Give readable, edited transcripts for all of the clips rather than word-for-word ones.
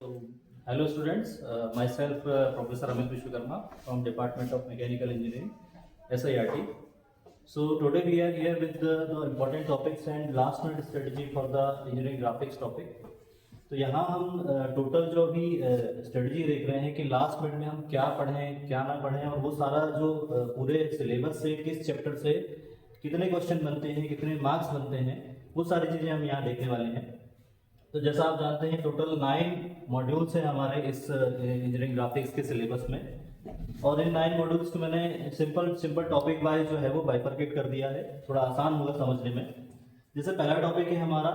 So, hello students, myself Professor Amit Vishwakarma from Department of Mechanical Engineering, SIRT. So today we are here with the important topics and last minute strategy for the engineering graphics topic. तो यहाँ हम total जो अभी strategy देख रहे हैं कि last minute में हम क्या पढ़ें क्या ना पढ़ें, और वो सारा जो पूरे सिलेबस से किस चैप्टर से कितने क्वेश्चन बनते हैं, कितने मार्क्स बनते हैं, वो सारी चीज़ें हम यहाँ देखने वाले हैं। तो जैसा आप जानते हैं टोटल 9 मॉड्यूल्स हैं हमारे इस इंजीनियरिंग ग्राफिक्स के सिलेबस में, और इन 9 मॉड्यूल्स को मैंने सिंपल टॉपिक वाइज जो है वो बाइफरकेट कर दिया है, थोड़ा आसान होगा समझने में। जैसे पहला टॉपिक है हमारा,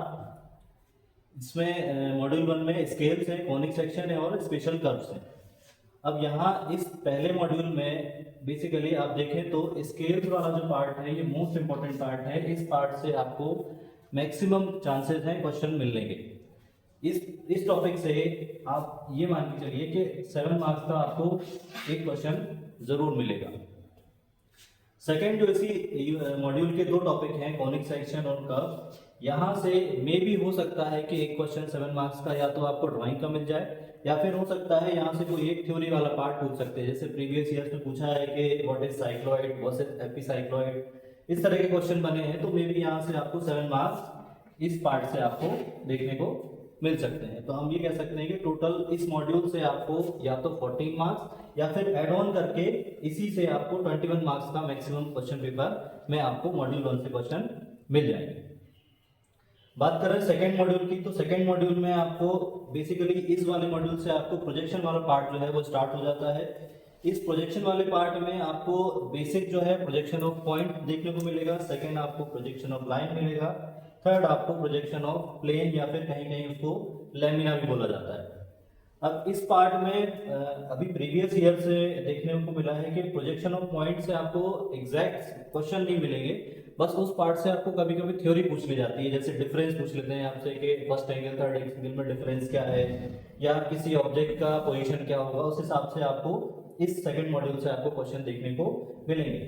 इसमें मॉड्यूल 1 में स्केल्स है, कॉनिक सेक्शन है और स्पेशल कर्व्स है। अब यहाँ इस पहले मॉड्यूल में बेसिकली आप देखें तो स्केल्स वाला जो पार्ट है ये मोस्ट इंपॉर्टेंट पार्ट है। इस पार्ट से आपको मैक्सिमम चांसेस हैं क्वेश्चन मिलने के। इस टॉपिक से आप ये मान के चलिए कि 7 मार्क्स का आपको एक क्वेश्चन जरूर मिलेगा। सेकेंड जो इसी मॉड्यूल के 2 टॉपिक हैं, कॉनिक सेक्शन और कर्व, यहाँ से मे भी हो सकता है कि एक क्वेश्चन 7 मार्क्स का या तो आपको ड्राइंग का मिल जाए, या फिर हो सकता है यहाँ से कोई एक थ्योरी वाला पार्ट पूछ सकते हैं। जैसे प्रीवियस ईयर्स में पूछा है कि what is cycloid, what is epicycloid, इस तरह के क्वेश्चन बने हैं। तो मे भी यहाँ से आपको 7 मार्क्स इस पार्ट से आपको देखने को मिल सकते हैं। तो हम ये कह सकते हैं कि टोटल इस मॉड्यूल से आपको या तो 14 मार्क्स या फिर एड ऑन करके इसी से आपको 21 मार्क्स का मैक्सिमम क्वेश्चन पेपर में आपको मॉड्यूल 1 से क्वेश्चन मिल जाएंगे। बात करें सेकंड मॉड्यूल की, तो सेकंड मॉड्यूल में आपको बेसिकली इस वाले मॉड्यूल से आपको प्रोजेक्शन वाला पार्ट जो है वो स्टार्ट हो जाता है। इस प्रोजेक्शन वाले पार्ट में आपको बेसिक जो है प्रोजेक्शन ऑफ पॉइंट देखने को मिलेगा, सेकंड आपको प्रोजेक्शन ऑफ लाइन मिलेगा, थर्ड आपको प्रोजेक्शन ऑफ प्लेन या फिर कहीं कहीं उसको लैमिना भी बोला जाता है। अब इस पार्ट में अभी प्रीवियस ईयर से देखने को मिला है कि प्रोजेक्शन ऑफ पॉइंट से आपको एग्जैक्ट क्वेश्चन नहीं मिलेंगे, बस उस पार्ट से आपको कभी कभी थ्योरी पूछ ली जाती है। जैसे डिफरेंस पूछ लेते हैं आपसे कि फर्स्ट एंगल थर्ड एंगल में डिफरेंस क्या है, या किसी ऑब्जेक्ट का पोजीशन क्या होगा, उस हिसाब से आपको इस सेकंड मॉड्यूल से आपको क्वेश्चन देखने को मिलेंगे।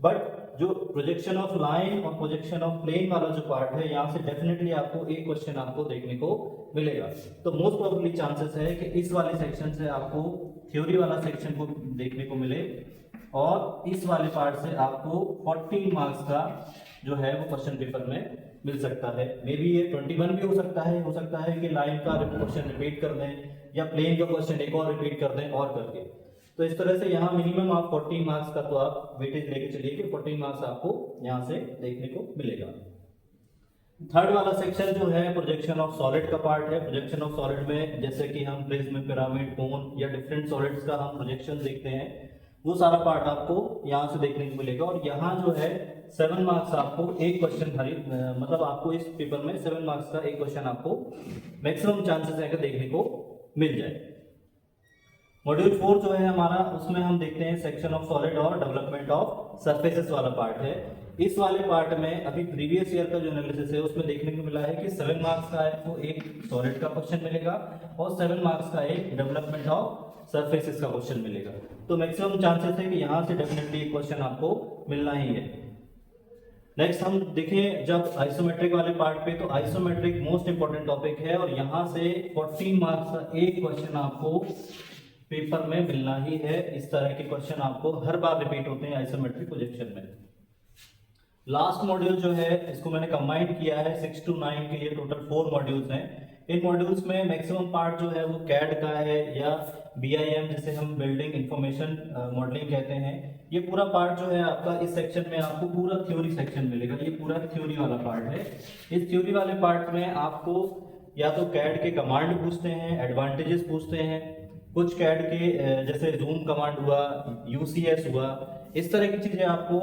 बट जो प्रोजेक्शन ऑफ लाइन और प्रोजेक्शन ऑफ प्लेन वाला जो पार्ट है, यहाँ से डेफिनेटली आपको एक क्वेश्चन आपको देखने को मिलेगा। तो मोस्ट प्रोबेबली चांसेस है कि इस वाले सेक्शन से आपको थ्योरी वाला सेक्शन को देखने को मिले, और इस वाले पार्ट से आपको 14 मार्क्स का जो है वो क्वेश्चन पेपर में मिल सकता है। मे बी ये 21 भी हो सकता है कि लाइन का क्वेश्चन रिपीट कर दें या प्लेन का क्वेश्चन एक और रिपीट कर दें और करके। तो इस तरह से यहाँ मिनिमम आप 14 मार्क्स का तो आप वेटेज लेके चलिए कि 14 मार्क्स आपको यहाँ से देखने को मिलेगा। थर्ड वाला सेक्शन जो है प्रोजेक्शन ऑफ सॉलिड का पार्ट है। प्रोजेक्शन ऑफ सॉलिड में जैसे कि हम प्रिज्म, पिरामिड, कोन या डिफरेंट सॉलिड्स का हम प्रोजेक्शन देखते हैं, वो सारा पार्ट आपको यहाँ से देखने को मिलेगा। और यहाँ जो है 7 मार्क्स आपको एक क्वेश्चन मतलब आपको इस पेपर में 7 मार्क्स का एक क्वेश्चन आपको मैक्सिमम चांसेस है कि देखने को मिल जाए। मॉड्यूल 4 जो है हमारा, उसमें हम देखते हैं सेक्शन ऑफ सॉलिड और डेवलपमेंट ऑफ सरफेसेस वाला पार्ट है। इस वाले पार्ट में अभी प्रीवियस ईयर का जो एनालिसिस है उसमें देखने को मिला है कि 7 मार्क्स का आपको एक सॉलिड का क्वेश्चन मिलेगा और 7 मार्क्स का एक डेवलपमेंट ऑफ सरफेसेस का क्वेश्चन मिलेगा। तो मैक्सिमम चांसेस है कि यहाँ से डेफिनेटली एक क्वेश्चन आपको मिलना ही है। नेक्स्ट हम देखें जब आइसोमेट्रिक वाले पार्ट पे, तो आइसोमेट्रिक मोस्ट इंपॉर्टेंट टॉपिक है और यहाँ से 14 मार्क्स का एक क्वेश्चन आपको पेपर में मिलना ही है। इस तरह के क्वेश्चन आपको हर बार रिपीट होते हैं आइसोमेट्रिक प्रोजेक्शन में। लास्ट मॉड्यूल जो है इसको मैंने कंबाइन किया है 6 to 9 के, ये टोटल 4 मॉड्यूल्स हैं। इन मॉड्यूल्स में मैक्सिमम पार्ट जो है वो कैड का है या BIM जिसे हम बिल्डिंग इंफॉर्मेशन मॉडलिंग कहते हैं। ये पूरा पार्ट जो है आपका इस सेक्शन में आपको पूरा थ्योरी सेक्शन मिलेगा। ये पूरा थ्योरी वाला पार्ट है। इस थ्योरी वाले पार्ट में आपको या तो कैड के कमांड पूछते हैं, एडवांटेजेस पूछते हैं, कुछ कैड के जैसे जूम कमांड हुआ, UCS हुआ, इस तरह की चीजें आपको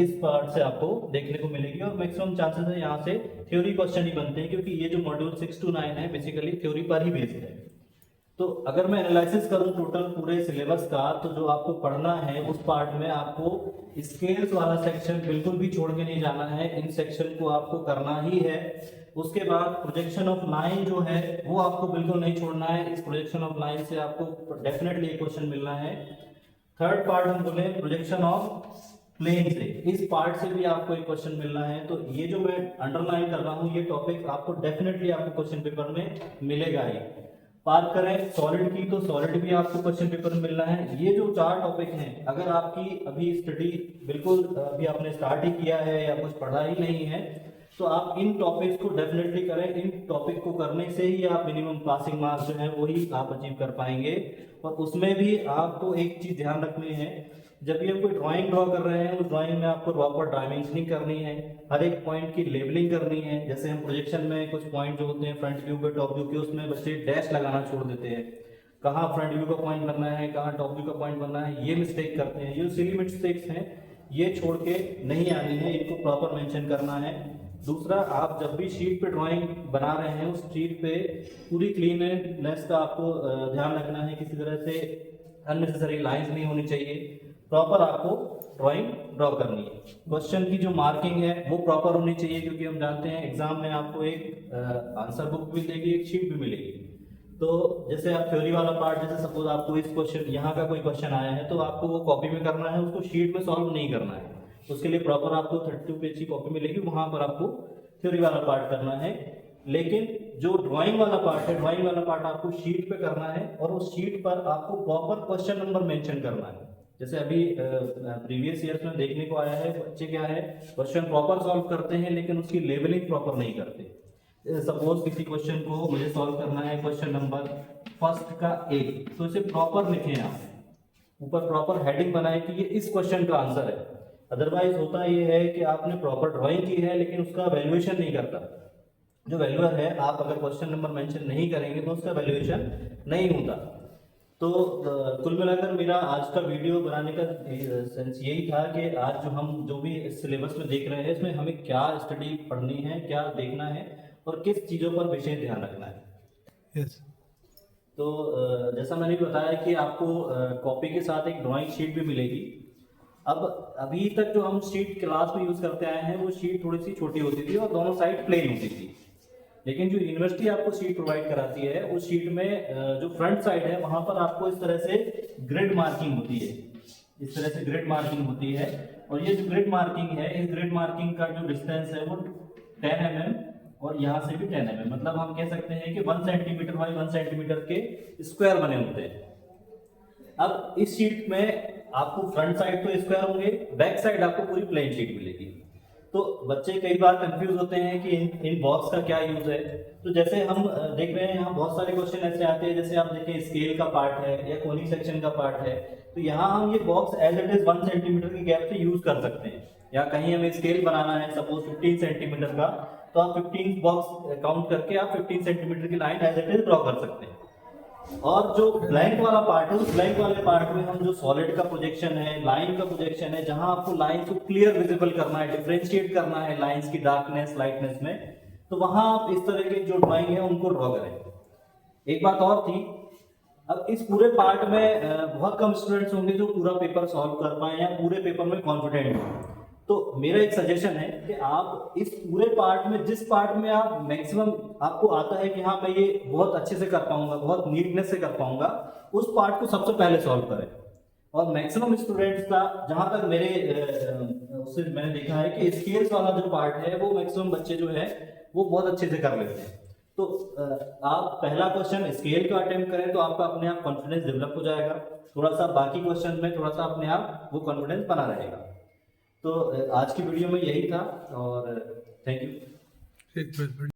इस पार्ट से आपको देखने को मिलेगी। और मैक्सिमम चांसेस है यहाँ से थ्योरी क्वेश्चन ही बनते हैं, क्योंकि ये जो मॉड्यूल 6 to 9 है बेसिकली थ्योरी पर ही बेस्ड है। तो अगर मैं एनालिसिस करूं टोटल पूरे सिलेबस का, तो जो आपको पढ़ना है उस पार्ट में आपको स्केल्स वाला सेक्शन बिल्कुल भी छोड़ के नहीं जाना है, इन सेक्शन को आपको करना ही है। उसके बाद प्रोजेक्शन ऑफ लाइन जो है वो आपको बिल्कुल नहीं छोड़ना है। इस प्रोजेक्शन ऑफ लाइन से आपको डेफिनेटली एक क्वेश्चन मिलना है। थर्ड पार्ट हम बोले प्रोजेक्शन ऑफ प्लेन से, इस पार्ट से भी आपको एक क्वेश्चन मिलना है। तो ये जो मैं अंडरलाइन कर रहा हूँ ये टॉपिक आपको डेफिनेटली आपको क्वेश्चन पेपर में मिलेगा ही। बात करें सॉलिड की, तो सॉलिड भी आपको क्वेश्चन पेपर में मिलना है। ये जो 4 टॉपिक हैं, अगर आपकी अभी स्टडी बिल्कुल अभी आपने स्टार्ट ही किया है या कुछ पढ़ा ही नहीं है, तो आप इन टॉपिक्स को डेफिनेटली करें। इन टॉपिक को करने से ही आप मिनिमम पासिंग मार्क्स जो है वही आप अचीव कर पाएंगे। और उसमें भी आपको एक चीज ध्यान रखनी है, जब भी आप कोई ड्राइंग ड्रॉ कर रहे हैं, उस ड्राइंग में आपको प्रॉपर डायमेंशनिंग करनी है, हर एक पॉइंट की लेबलिंग करनी है। जैसे हम प्रोजेक्शन में कुछ पॉइंट जो होते हैं फ्रंट व्यू के टॉप व्यू के, उसमें बच्चे डैश लगाना छोड़ देते हैं, कहाँ फ्रंट व्यू का पॉइंट बनना है, कहाँ टॉप व्यू का पॉइंट बनना है, ये मिस्टेक करते हैं। ये सिली मिस्टेक्स हैं, ये छोड़ के नहीं आनी है, इनको प्रॉपर मेंशन करना है। दूसरा, आप जब भी शीट पे ड्राइंग बना रहे हैं, उस शीट पे पूरी क्लीननेस का आपको ध्यान रखना है, किसी तरह से अननेसेसरी लाइंस नहीं होनी चाहिए, प्रॉपर आपको ड्राइंग ड्रॉ करनी है। क्वेश्चन की जो मार्किंग है वो प्रॉपर होनी चाहिए, क्योंकि हम जानते हैं एग्जाम में आपको एक आंसर बुक भी मिलेगी, एक शीट भी मिलेगी। तो जैसे आप थ्योरी वाला पार्ट, जैसे सपोज आपको इस क्वेश्चन यहाँ का कोई क्वेश्चन आया है, तो आपको वो कॉपी में करना है, उसको शीट में सॉल्व नहीं करना है। उसके लिए प्रॉपर आपको 32 पेज की कॉपी मिलेगी, वहां पर आपको थ्योरी वाला पार्ट करना है। लेकिन जो ड्राइंग वाला पार्ट है, ड्राइंग वाला पार्ट आपको शीट पे करना है, और उस शीट पर आपको प्रॉपर क्वेश्चन नंबर मेंशन करना है। जैसे अभी प्रीवियस ईयर्स में देखने को आया है, बच्चे क्या है, क्वेश्चन प्रॉपर सॉल्व करते हैं लेकिन उसकी लेवलिंग प्रॉपर नहीं करते। सपोज किसी क्वेश्चन को मुझे सॉल्व करना है, क्वेश्चन नंबर फर्स्ट का ए, तो इसे प्रॉपर लिखें आप, ऊपर प्रॉपर हेडिंग बनाए कि ये इस क्वेश्चन का आंसर है। अदरवाइज होता ये है कि आपने प्रॉपर ड्राइंग की है लेकिन उसका वैल्यूएशन नहीं करता। जो वैल्यूअर है, आप अगर क्वेश्चन नंबर मेंशन नहीं करेंगे तो उसका वैल्यूएशन नहीं होता। तो कुल मिलाकर मेरा आज का वीडियो बनाने का सेंस यही था कि आज जो भी इस सिलेबस में देख रहे हैं, इसमें हमें क्या स्टडी पढ़नी है, क्या देखना है और किस चीज़ों पर विशेष ध्यान रखना है। यस। तो जैसा मैंने बताया कि आपको कॉपी के साथ एक ड्राइंग शीट भी मिलेगी। अब अभी तक जो हम शीट क्लास में यूज़ करते आए हैं, वो शीट थोड़ी सी छोटी होती थी और दोनों साइड प्लेन होती थी। लेकिन जो यूनिवर्सिटी आपको शीट प्रोवाइड कराती है, उस शीट में जो फ्रंट साइड है वहां पर आपको इस तरह से ग्रिड मार्किंग होती है, इस तरह से ग्रिड मार्किंग होती है। और ये जो ग्रिड मार्किंग है, इस ग्रिड मार्किंग का जो डिस्टेंस है वो 10 mm और यहाँ से भी 10 mm, मतलब हम कह सकते हैं कि 1 सेंटीमीटर बाई 1 सेंटीमीटर के स्क्वायर बने होते हैं। अब इस शीट में आपको फ्रंट साइड तो स्क्वायर होंगे, बैक साइड आपको पूरी प्लेन शीट मिलेगी। तो बच्चे कई बार कंफ्यूज होते हैं कि इन बॉक्स का क्या यूज है। तो जैसे हम देख रहे हैं, यहाँ बहुत सारे क्वेश्चन ऐसे आते हैं, जैसे आप देखें स्केल का पार्ट है या कोनिक सेक्शन का पार्ट है, तो यहाँ हम ये box as it is 1 centimetre की गैप से यूज कर सकते हैं। या कहीं हमें स्केल बनाना है सपोज 15 सेंटीमीटर का, तो आप 15 बॉक्स काउंट करके आप 15 सेंटीमीटर की line as it is draw कर सकते हैं। और जो ब्लैंक वाला पार्ट है, उस ब्लैंक वाले पार्ट में हम जो सॉलिड का प्रोजेक्शन है, लाइन का प्रोजेक्शन है, जहां आपको लाइन को क्लियर विजिबल करना है, डिफरेंशिएट करना है लाइंस की डार्कनेस लाइटनेस में, तो वहां आप इस तरह के जो ड्राइंग है उनको ड्रॉ करें। एक बात और थी, अब इस पूरे पार्ट में बहुत कम स्टूडेंट्स होंगे जो पूरा पेपर सॉल्व कर पाए या पूरे पेपर में कॉन्फिडेंट हो। तो मेरा एक सजेशन है कि आप इस पूरे पार्ट में, जिस पार्ट में आप मैक्सिमम आपको आता है कि हाँ मैं ये बहुत अच्छे से कर पाऊंगा, बहुत नीटनेस से कर पाऊंगा, उस पार्ट को सबसे पहले सॉल्व करें। और मैक्सिमम स्टूडेंट्स का, जहां तक मेरे उससे मैंने देखा है कि स्केल्स वाला जो पार्ट है वो मैक्सिमम बच्चे जो है वो बहुत अच्छे से कर लेते हैं। तो आप पहला क्वेश्चन स्केल का अटेम्प्ट करें तो आपका अपने आप कॉन्फिडेंस डेवलप हो जाएगा, थोड़ा सा बाकी क्वेश्चन में थोड़ा सा अपने आप वो कॉन्फिडेंस बना रहेगा। तो आज की वीडियो में यही था और थैंक यू।